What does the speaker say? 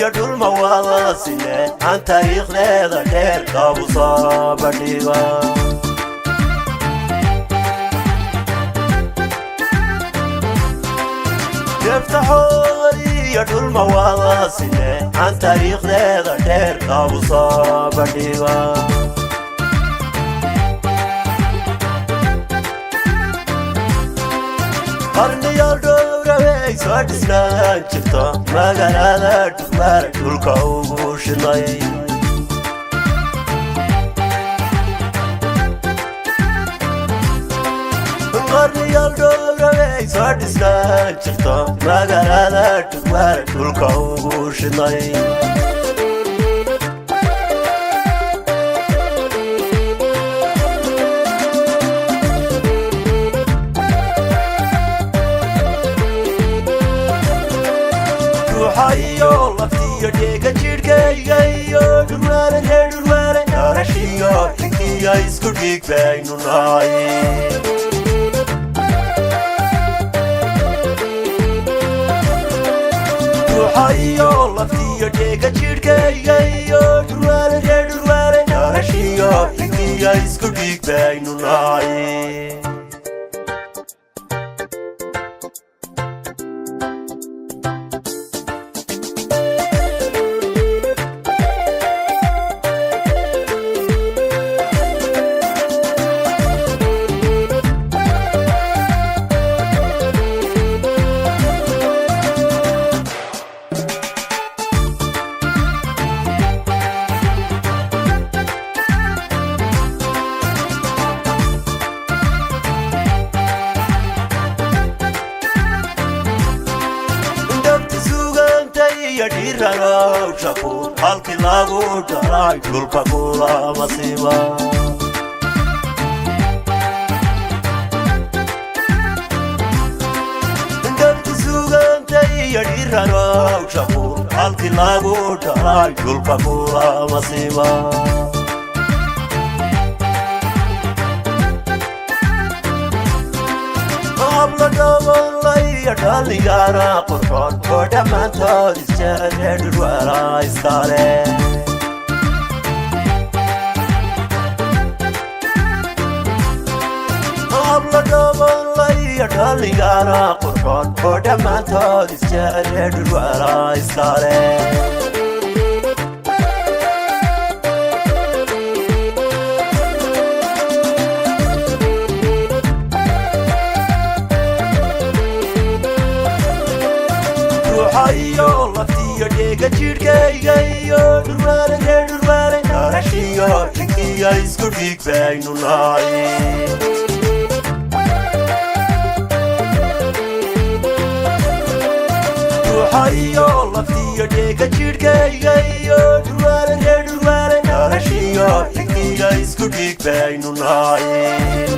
يدل مواسيله عن تاريخ لذا دير كابو صابر ديوان يفتحوا لي يدل مواسيله عن تاريخ لذا دير كابو صابر ديوان قرني الدورة سادسنا جبتا مقالة دمار دولكا وشناي قرني الدورة سادسنا جبتا مقالة دمار دولكا وشناي Hayo laftiyo dega jirkaygayo durware narashiyo ikiya isku dhigbaynu nahay Hayo laftiyo dega jirkaygayo durware narashiyo ikiya isku dhigbaynu nahay Yadirano chapu halki lagu darai dulka kula masiva Ndamti sugante yadirano chapu halki lagu darai dulka kula masiva Abla davalai adali yara kurban koda manthod isjare durwara iskare Abla davalai adali yara kurban koda manthod isjare durwara iskare Hayo laftiyo dega jirkaygayo durware narashiyo ikiya isku dhigbaynu nahay Hayo laftiyo dega jirkaygayo durware narashiyo ikiya isku dhigbaynu nahay